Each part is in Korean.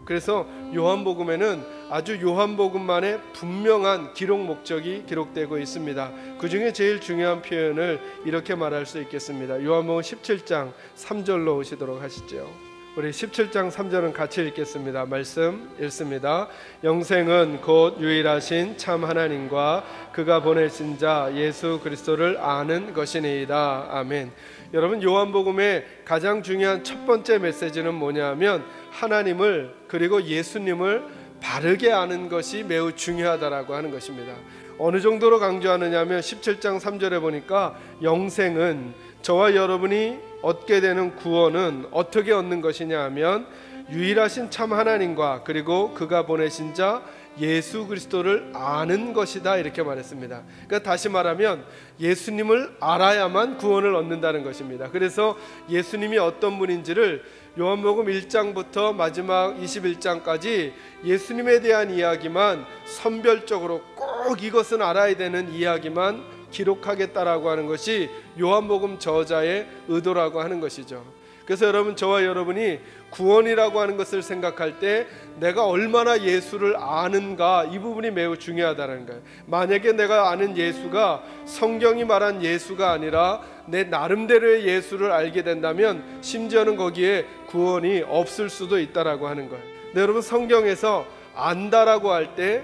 그래서 요한복음에는 아주 요한복음만의 분명한 기록 목적이 기록되고 있습니다. 그 중에 제일 중요한 표현을 이렇게 말할 수 있겠습니다. 요한복음 17장 3절로 오시도록 하시죠. 우리 17장 3절은 같이 읽겠습니다. 말씀 읽습니다. 영생은 곧 유일하신 참 하나님과 그가 보내신 자 예수 그리스도를 아는 것이니이다. 아멘. 여러분, 요한복음의 가장 중요한 첫 번째 메시지는 뭐냐면 하나님을 그리고 예수님을 바르게 아는 것이 매우 중요하다라고 하는 것입니다. 어느 정도로 강조하느냐면 17장 3절에 보니까 영생은, 저와 여러분이 얻게 되는 구원은 어떻게 얻는 것이냐 하면 유일하신 참 하나님과 그리고 그가 보내신 자 예수 그리스도를 아는 것이다, 이렇게 말했습니다. 그러니까 다시 말하면 예수님을 알아야만 구원을 얻는다는 것입니다. 그래서 예수님이 어떤 분인지를 요한복음 1장부터 마지막 21장까지 예수님에 대한 이야기만 선별적으로 꼭 이것은 알아야 되는 이야기만 기록하겠다라고 하는 것이 요한복음 저자의 의도라고 하는 것이죠. 그래서 여러분, 저와 여러분이 구원이라고 하는 것을 생각할 때 내가 얼마나 예수를 아는가, 이 부분이 매우 중요하다는 거예요. 만약에 내가 아는 예수가 성경이 말한 예수가 아니라 내 나름대로의 예수를 알게 된다면 심지어는 거기에 구원이 없을 수도 있다라고 하는 거예요. 근데 여러분, 성경에서 안다라고 할 때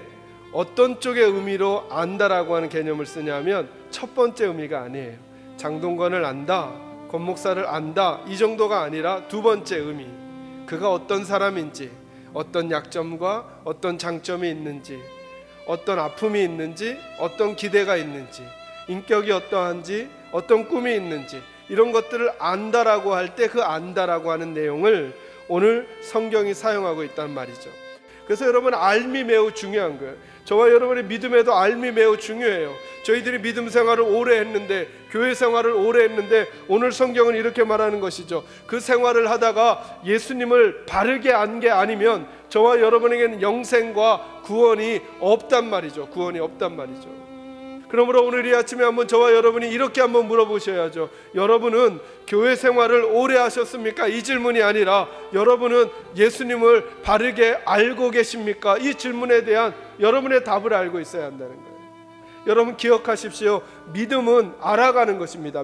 어떤 쪽의 의미로 안다라고 하는 개념을 쓰냐면 첫 번째 의미가 아니에요. 장동건을 안다, 권 목사를 안다, 이 정도가 아니라 두 번째 의미, 그가 어떤 사람인지, 어떤 약점과 어떤 장점이 있는지, 어떤 아픔이 있는지, 어떤 기대가 있는지, 인격이 어떠한지, 어떤 꿈이 있는지, 이런 것들을 안다라고 할 때 그 안다라고 하는 내용을 오늘 성경이 사용하고 있단 말이죠. 그래서 여러분, 알미 매우 중요한 거예요. 저와 여러분의 믿음에도 알미 매우 중요해요. 저희들이 믿음 생활을 오래 했는데, 교회 생활을 오래 했는데, 오늘 성경은 이렇게 말하는 것이죠. 그 생활을 하다가 예수님을 바르게 안 게 아니면 저와 여러분에게는 영생과 구원이 없단 말이죠. 구원이 없단 말이죠. 그러므로 오늘 이 아침에 한번 저와 여러분이 이렇게 한번 물어보셔야죠. 여러분은 교회 생활을 오래 하셨습니까? 이 질문이 아니라 여러분은 예수님을 바르게 알고 계십니까? 이 질문에 대한 여러분의 답을 알고 있어야 한다는 거예요. 여러분, 기억하십시오. 믿음은 알아가는 것입니다.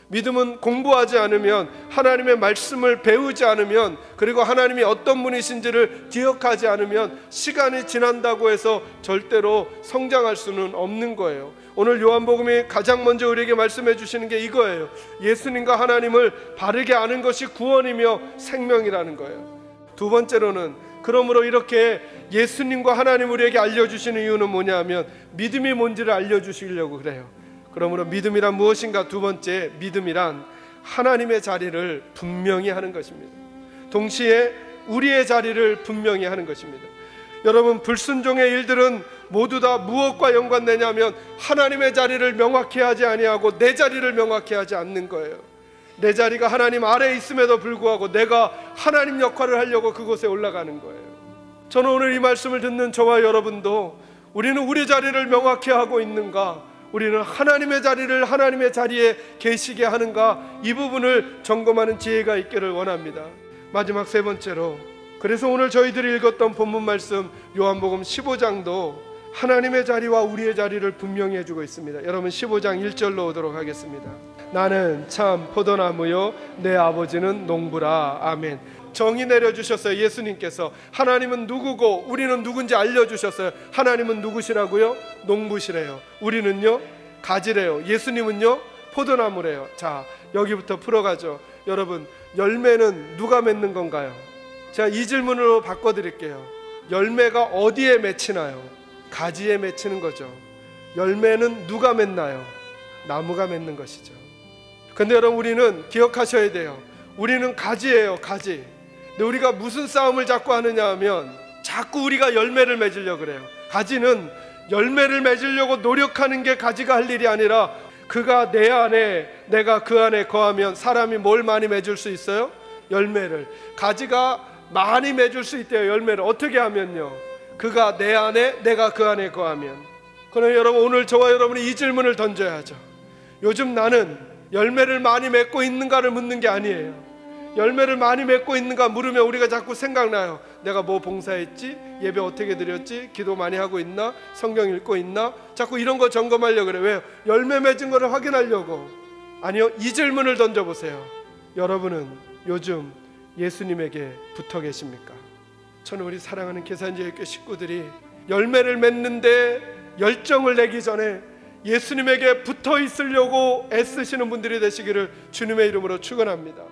믿음은 공부하지 않으면, 하나님의 말씀을 배우지 않으면, 그리고 하나님이 어떤 분이신지를 기억하지 않으면 시간이 지난다고 해서 절대로 성장할 수는 없는 거예요. 오늘 요한복음이 가장 먼저 우리에게 말씀해 주시는 게 이거예요. 예수님과 하나님을 바르게 아는 것이 구원이며 생명이라는 거예요. 두 번째로는, 그러므로 이렇게 예수님과 하나님 우리에게 알려주시는 이유는 뭐냐면 믿음이 뭔지를 알려주시려고 그래요. 그러므로 믿음이란 무엇인가? 두 번째, 믿음이란 하나님의 자리를 분명히 하는 것입니다. 동시에 우리의 자리를 분명히 하는 것입니다. 여러분, 불순종의 일들은 모두 다 무엇과 연관되냐면 하나님의 자리를 명확히 하지 아니하고 내 자리를 명확히 하지 않는 거예요. 내 자리가 하나님 아래에 있음에도 불구하고 내가 하나님 역할을 하려고 그곳에 올라가는 거예요. 저는 오늘 이 말씀을 듣는 저와 여러분도 우리는 우리 자리를 명확히 하고 있는가? 우리는 하나님의 자리를 하나님의 자리에 계시게 하는가? 이 부분을 점검하는 지혜가 있기를 원합니다. 마지막 세 번째로, 그래서 오늘 저희들이 읽었던 본문 말씀 요한복음 15장도 하나님의 자리와 우리의 자리를 분명히 해주고 있습니다. 여러분, 15장 1절로 오도록 하겠습니다. 나는 참 포도나무요 내 아버지는 농부라. 아멘. 정의 내려주셨어요. 예수님께서 하나님은 누구고 우리는 누군지 알려주셨어요. 하나님은 누구시라고요? 농부시래요. 우리는요 가지래요. 예수님은요 포도나무래요. 자, 여기부터 풀어가죠. 여러분, 열매는 누가 맺는 건가요? 제가 이 질문으로 바꿔드릴게요. 열매가 어디에 맺히나요? 가지에 맺히는 거죠. 열매는 누가 맺나요? 나무가 맺는 것이죠. 근데 여러분, 우리는 기억하셔야 돼요. 우리는 가지예요, 가지. 근데 우리가 무슨 싸움을 자꾸 하느냐 하면 자꾸 우리가 열매를 맺으려고 그래요. 가지는 열매를 맺으려고 노력하는 게 가지가 할 일이 아니라 그가 내 안에 내가 그 안에 거하면 사람이 뭘 많이 맺을 수 있어요? 열매를. 가지가 많이 맺을 수 있대요. 열매를 어떻게 하면요? 그가 내 안에 내가 그 안에 거하면. 그러나 여러분, 오늘 저와 여러분이 이 질문을 던져야죠. 요즘 나는 열매를 많이 맺고 있는가를 묻는 게 아니에요. 열매를 많이 맺고 있는가 물으면 우리가 자꾸 생각나요. 내가 뭐 봉사했지? 예배 어떻게 드렸지? 기도 많이 하고 있나? 성경 읽고 있나? 자꾸 이런 거 점검하려고 그래요. 왜요? 열매 맺은 거를 확인하려고. 아니요, 이 질문을 던져보세요. 여러분은 요즘 예수님에게 붙어 계십니까? 저는 우리 사랑하는 계산제일교회 식구들이 열매를 맺는데 열정을 내기 전에 예수님에게 붙어 있으려고 애쓰시는 분들이 되시기를 주님의 이름으로 축원합니다.